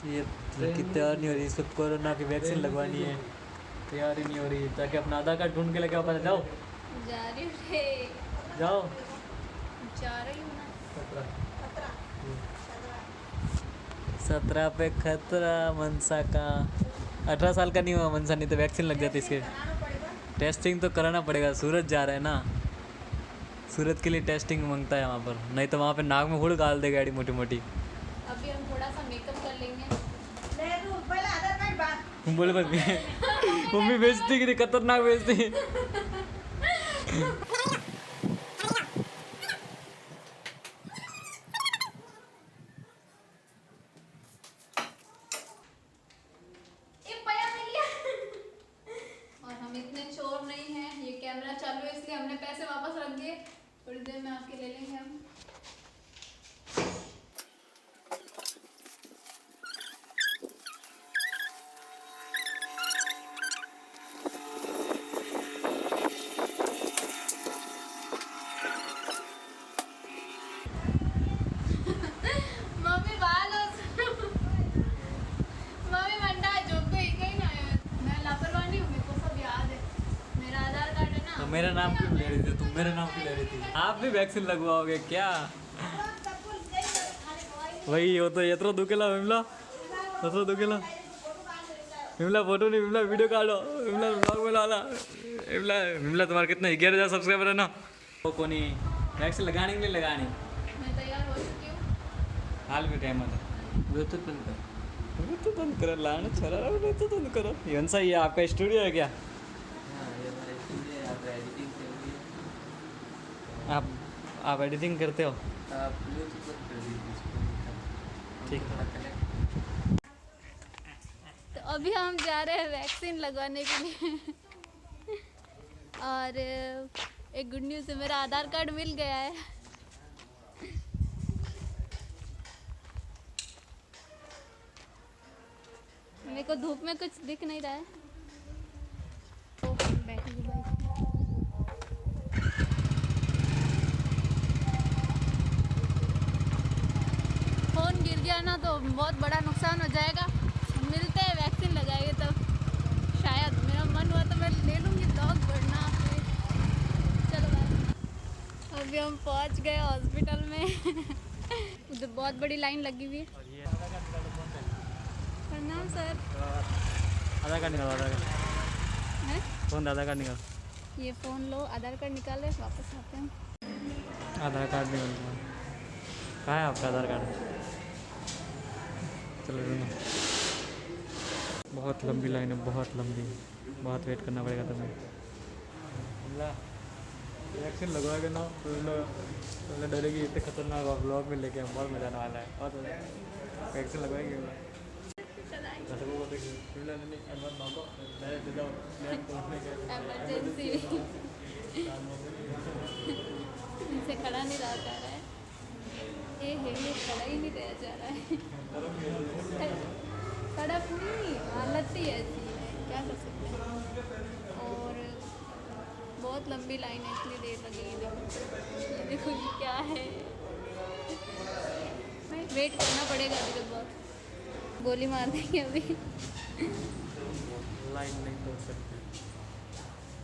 ये लड़की तैयार नहीं हो रही, इसको कोरोना की वैक्सीन लगवानी है, तैयार ही नहीं हो रही। ताकि अपना आधार कार्ड ढूंढ के लेके वापस जाओ। जा रही हूँ रे, जाओ। जा रही हूँ ना। 17 पे खतरा मनसा का। 18 साल का नहीं हुआ मनसा, नहीं तो वैक्सीन लग जाती इसके। टेस्टिंग तो कराना पड़ेगा, सूरत जा रहा है ना, सूरत के लिए टेस्टिंग मांगता है वहाँ पर, नहीं तो वहाँ पे नाक में हुड़ गाल देगा गाड़ी मोटी मोटी। अभी हम थोड़ा सा मेकअप कर लेंगे। बोले पर मम्मी बेचती कि खतरनाक बेचती। और हम इतने चोर नहीं हैं, ये कैमरा चालू है इसलिए हमने पैसे वापस रख दिए, थोड़ी देर में आपके ले लेंगे हम। मेरा नाम क्यों ले रही थी तुम, मेरा नाम क्यों ले रही थी? आप भी वैक्सीन लगवाओगे क्या? वही हो तो यत्रो दुखेला विमला, यत्रो दुखेला विमला, फोटो नहीं विमला, वीडियो काटो विमला, ब्लॉग में डाला विमला। विमला तुम्हारे कितने 11,000 सब्सक्राइबर है ना। वो कोनी वैक्सीन लगाने के लिए लगानी। मैं तैयार हो चुकी हूँ। हाल भी टाइम आता। ब्लूटूथ बंद कर, ब्लूटूथ बंद करो, लाना छोड़ा, ब्लूटूथ बंद करो। ये सा, ये आपका स्टूडियो है क्या? आप एडिटिंग करते हो? ठीक है। तो अभी हम जा रहे हैं वैक्सीन लगवाने के लिए। और एक गुड न्यूज़ है, मेरा आधार कार्ड मिल गया है। मेरे को धूप में कुछ दिख नहीं रहा है। तो बैठी हूँ भाई। फोन गिर गया ना तो बहुत बड़ा नुकसान हो जाएगा। मिलते हैं, वैक्सीन लगाएंगे तब शायद। मेरा मन हुआ तो मैं ले लूँगी ब्लॉग बढ़ना पे। चलो बाय। अभी हम पहुँच गए हॉस्पिटल में। उधर बहुत बड़ी लाइन लगी हुई है। प्रणाम सर। आधार कार्ड निकालो, आधार कार्ड है? फोन, आधार कार्ड निकालो। ये फ़ोन लो, आधार कार्ड निकाले, वापस आते हैं। आधार कार्ड निकालो। कहाँ है आपका आधार कार्ड? चलो सुनो, बहुत लंबी लाइन है, बहुत लंबी, बहुत वेट करना पड़ेगा तुम्हें। वैक्सीन लगवाएगा ना तो डरेगी, इतने खतरनाक ब्लॉग में लेके बहुत मजा आने वाला है। और वैक्सीन लगवाएंगे इमरजेंसी इनसे खड़ा नहीं रहा जा रहा है। ये खड़ा ही नहीं रहा जा रहा है। खड़ा पूरी हालत ही ऐसी है, क्या कर सकते हैं। और बहुत लंबी लाइन है, इतनी देर लगेगी। देखो ये क्या है, वेट करना पड़ेगा अभी तक। बहुत गोली मार देंगे अभी। लाइन नहीं तोड़ सकते।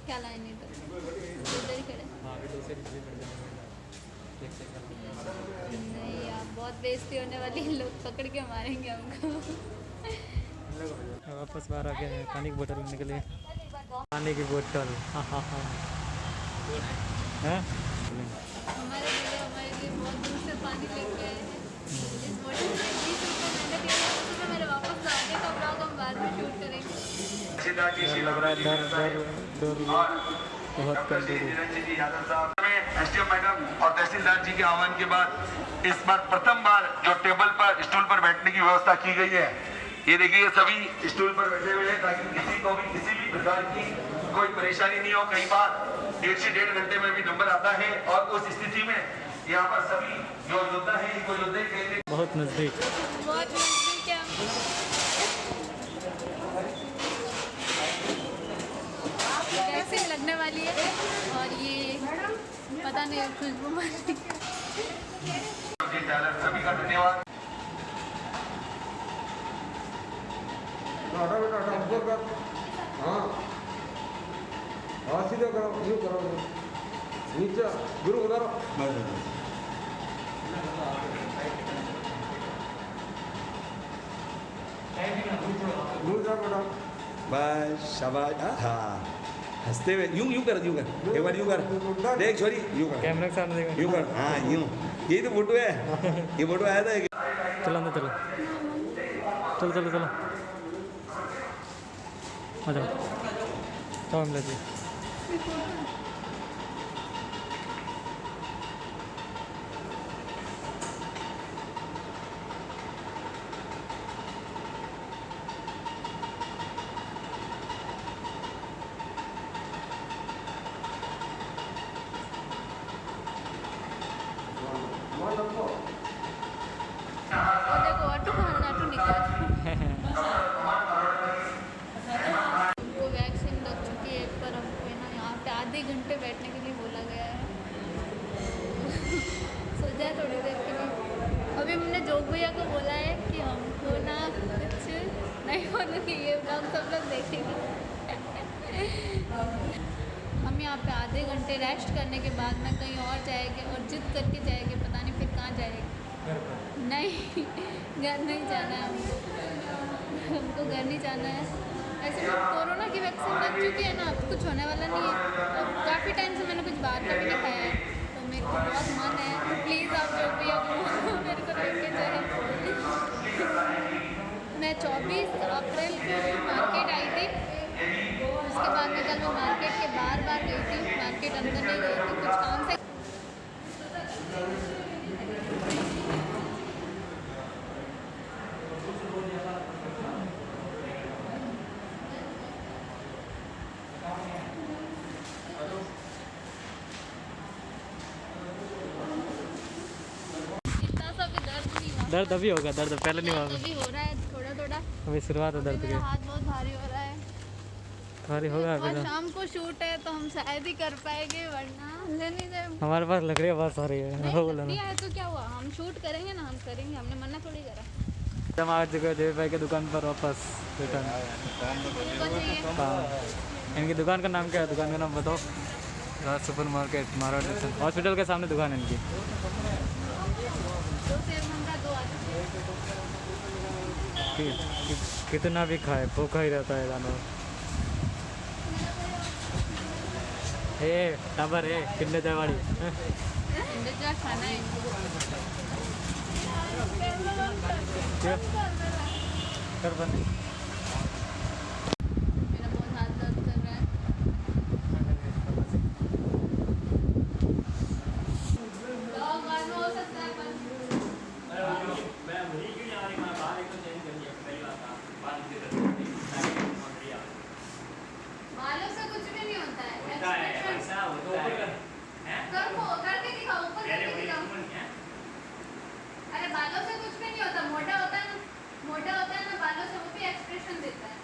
क्या लाइन नहीं तो इधर ही खड़े। नहीं आप बहुत बेइज्जती होने वाली, लोग पकड़ के मारेंगे हमको। वापस बाहर आ गए, पानी की बोतल लेने के लिए। पानी की बोतल, हाँ हाँ हाँ। हमारे लिए बहुत दूर से पानी लेके आए हैं। इस बोतल में 20 रुपये मैंने दिया है, उसमें मेरे वापस आने का ब्लॉग हम बाद में शूट करेंगे। लग रहा है डर बहुत कर दे। एसडीएम मैडम और तहसीलदार जी के आह्वान के बाद इस बार प्रथम बार जो टेबल पर स्टूल पर बैठने की व्यवस्था की गई है, ये देखिए सभी स्टूल पर बैठे हुए हैं ताकि किसी को भी किसी भी प्रकार की कोई परेशानी नहीं हो। कई बार 1 से 1.5 घंटे में भी नंबर आता है और उस स्थिति में यहाँ पर सभी जो योद्धा है इनको योद्धे कहते हैं। बहुत नजदीक, बहुत नजदीक है। वैक्सीन लगने वाली है और ये पता नहीं खुशबू मारती सभी का धन्यवाद। हटा बेटा हटा ऊपर कर हाँ हाँ सीधा करो यूँ करो नीचे गुरु उधर दूर जा बेटा बस शाबाश हाँ हंसते हुए यूं कर एक बार यूं कर देख छोरी यूं कर कैमरे के सामने देखो। यूं कर हाँ यूं यही तो फोटो है ये फोटो आया था चलो अंदर चलो चलो चलो चलो आ जाओ तो हम लेते और देखो ऑटो खाना ऑटो निकल वो वैक्सीन लग चुकी है पर हमको है ना यहाँ पे आधे घंटे बैठने के लिए बोला गया है सोचा है थोड़ी देर के लिए अभी हमने जोग भैया को बोला है कि हमको ना कुछ नहीं बोलूँगी ये ब्लॉग सब लोग देखेंगे हम यहाँ पे आधे घंटे रेस्ट करने के बाद में कहीं और जाएंगे और जिद करके जाएंगे पता नहीं फिर कहाँ जाएंगे नहीं घर नहीं जाना है हमको घर नहीं जाना है ऐसे तो कोरोना की वैक्सीन लग चुकी है ना अब कुछ होने वाला नहीं है अब काफ़ी टाइम से मैंने कुछ बाहर का भी नहीं खाया है तो मेरे को बहुत मन है तो प्लीज़ आप जो भी आप मेरे को लेके जाए मैं 24 अप्रैल को मार्केट आई थी उसके बाद में कल मैं मार्केट के बार गई थी मार्केट अंदर नहीं गई थी कुछ काम से दर्द अभी होगा दर्द पहले नहीं हुआ अभी हो रहा है थोड़ा थोड़ा अभी शुरुआत है दर्द मेरा की हाथ बहुत भारी हो रहा है भारी होगा अभी और तो शाम को शूट है तो हम शायद ही कर पाएंगे वरना लेने जाए हमारे पास लकड़ियाँ बहुत सारी है नहीं वो बोला लकड़ियाँ है तो क्या हुआ हम शूट करेंगे ना हम करेंगे हमने मना थोड़ी करा हम आ चुके हैं देवी भाई की दुकान पर वापस रिटर्न इनको चाहिए हाँ इनकी दुकान का नाम क्या है दुकान का नाम बताओ Raj supermarket Marwar junction hospital के सामने दुकान है इनकी 2 सेब मंगा 2 आलू कितना भी खाए भूखा ही रहता है जानवर ए टाबर है कितने जवाड़ी इंद्रजा खाना है क्यों कर बंद मेरा बहुत हाथ दर्द कर रहा है डॉग बाद में हो सकता है पर बालों से कुछ भी नहीं होता है करके दिखाओ ऊपर करके दिखाओ अरे बालों से कुछ भी नहीं होता मोटा होता है ना बालों से वो भी एक्सप्रेशन देता है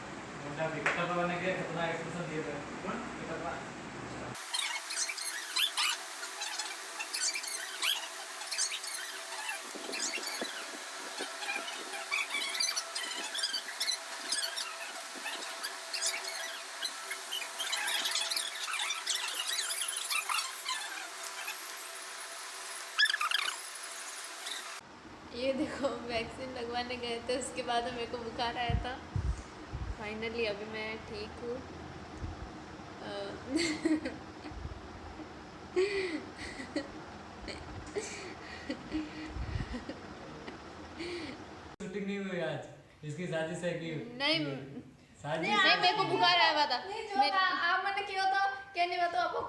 ये देखो वैक्सीन लगवाने गए थे उसके बाद मेरे को बुखार आया था फाइनली अभी मैं ठीक हूँ शूटिंग नहीं हुई आज इसकी साजिश है कि नहीं साजिश नहीं मेरे को बुखार आया हुआ था आप मैंने क्यों तो क्या नहीं बताओ आपको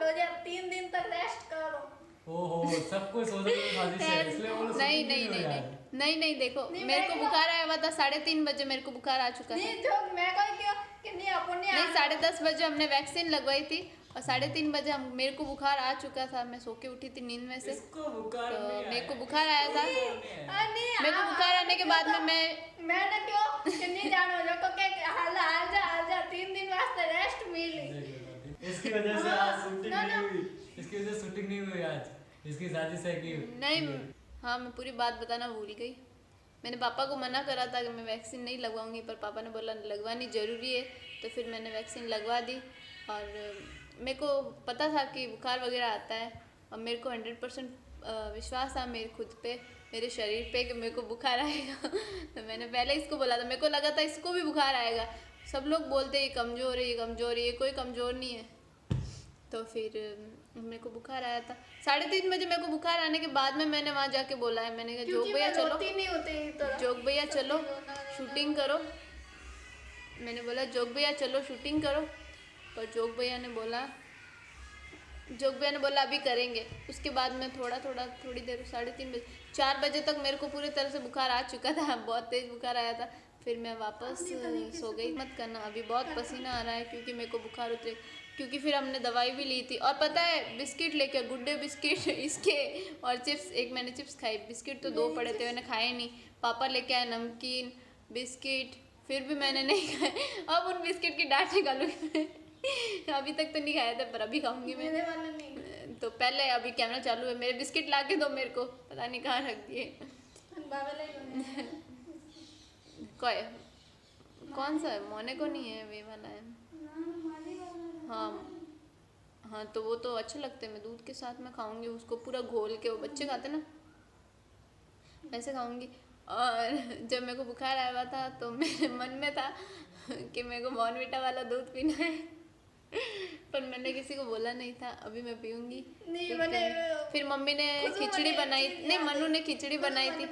लो यार 3 दिन तक रेस्ट करो ओहो सब कुछ सोच रहे साजिश है इसलिए वो लोग नहीं shooting नहीं हुई नहीं आज। नहीं नहीं देखो नहीं, मेरे को मैं बुखार आया हुआ था 3:30 बजे मेरे को बुखार आ चुका था नहीं जो मैं कह क्यों कि नहीं अपन ने नहीं 10:30 बजे हमने वैक्सीन लगवाई थी और 3:30 बजे हम मेरे को बुखार आ चुका था मैं सो के उठी थी नींद में से इसको बुखार तो नहीं मेरे को बुखार आया था नहीं मेरे को बुखार आने के बाद में मैंने क्यों कि नहीं जानो जो को के हाल जा 3 दिन वास्ते रेस्ट मिली इसकी वजह से आज शूटिंग नहीं हुई इसकी वजह से शूटिंग नहीं हुई आज इसकी साजिश है कि नहीं हाँ मैं पूरी बात बताना भूल गई मैंने पापा को मना करा था कि मैं वैक्सीन नहीं लगवाऊंगी, पर पापा ने बोला लगवानी ज़रूरी है, तो फिर मैंने वैक्सीन लगवा दी। और मेरे को पता था कि बुखार वगैरह आता है, और मेरे को 100% विश्वास था मेरे खुद पे, मेरे शरीर पे, कि मेरे को बुखार आएगा। तो मैंने पहले इसको बोला था, मेरे को लगा था इसको भी बुखार आएगा। सब लोग बोलते ये कमज़ोर है, ये कमज़ोर है, ये कोई कमज़ोर नहीं है। तो फिर मेरे को बुखार आया था 3:30 बजे। मेरे को बुखार आने के बाद में मैंने वहाँ जाके बोला है, मैंने कहा जोग भैया चलो, नहीं होते तो जोग भैया चलो शूटिंग करो। मैंने बोला जोग भैया चलो शूटिंग करो, पर जोग भैया ने बोला अभी करेंगे। उसके बाद में थोड़ी देर 3:30 बजे 4 बजे तक मेरे को पूरी तरह से बुखार आ चुका था, बहुत तेज़ बुखार आया था। फिर मैं वापस सो गई। मत करना, अभी बहुत पसीना आ रहा है क्योंकि मेरे को बुखार उतरे, क्योंकि फिर हमने दवाई भी ली थी। और पता है बिस्किट लेके, गुड डे बिस्किट इसके, और चिप्स, एक मैंने चिप्स खाई, बिस्किट तो 2 पड़े थे मैंने खाए नहीं। पापा लेके आए नमकीन बिस्किट, फिर भी मैंने नहीं खाए। अब उन बिस्किट की डांट निकालूंगी। अभी तक तो नहीं खाए थे, पर अभी खाऊंगी मैं। मेरे वाले नहीं। तो पहले अभी कैमरा चालू है, मेरे बिस्किट ला के दो मेरे को, पता नहीं कहाँ रख दिए। बाबा नहीं कौन सा है? मोने को नहीं है, वे वाला है। हाँ तो वो तो अच्छे लगते हैं, मैं दूध के साथ में खाऊंगी उसको पूरा घोल के, वो बच्चे खाते ना वैसे खाऊंगी। और जब मेरे को बुखार आया हुआ था तो मेरे मन में था कि मेरे को बॉर्नविटा वाला दूध पीना है, पर मैंने किसी को बोला नहीं था। अभी मैं पीऊंगी। नहीं, मैंने फिर मम्मी ने खुद खिचड़ी मैंने बनाई, नहीं मनु ने खिचड़ी बनाई थी। ये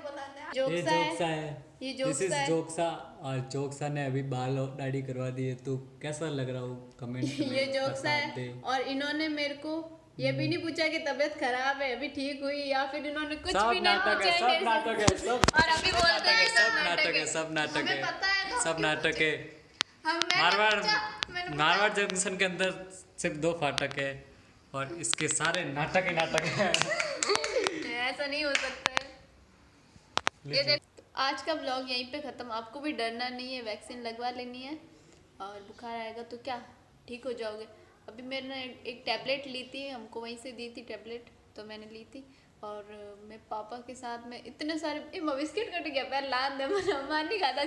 जोक्सा जोक्सा है, है, ये दिस जोक्सा इज है। जोक्सा। और जोक्सा ने अभी बाल और दाढ़ी करवा दी है, तो कैसा लग रहा हो कमेंट में ये जोक्सा बता दे। है। और इन्होंने मेरे को ये भी नहीं पूछा कि तबीयत खराब है, अभी ठीक हुई, या फिर इन्होंने कुछ सब भी नहीं नाटक पूछा है, सब नाटक है, सब और अभी बोलते हैं सब नाटक है, सब नाटक हमें पता है है, तो सब नाटक है। मारवाड़ जंक्शन के अंदर सिर्फ 2 फाटक है, और इसके सारे नाटक ही नाटक है। ऐसा नहीं हो सकता है। ये देख, आज का ब्लॉग यहीं पे ख़त्म। आपको भी डरना नहीं है, वैक्सीन लगवा लेनी है, और बुखार आएगा तो क्या ठीक हो जाओगे। अभी मैंने एक टैबलेट ली थी, हमको वहीं से दी थी टैबलेट, तो मैंने ली थी। और मैं पापा के साथ में इतने सारे बिस्किट कट गया पैर लाद दे, नहीं खाता।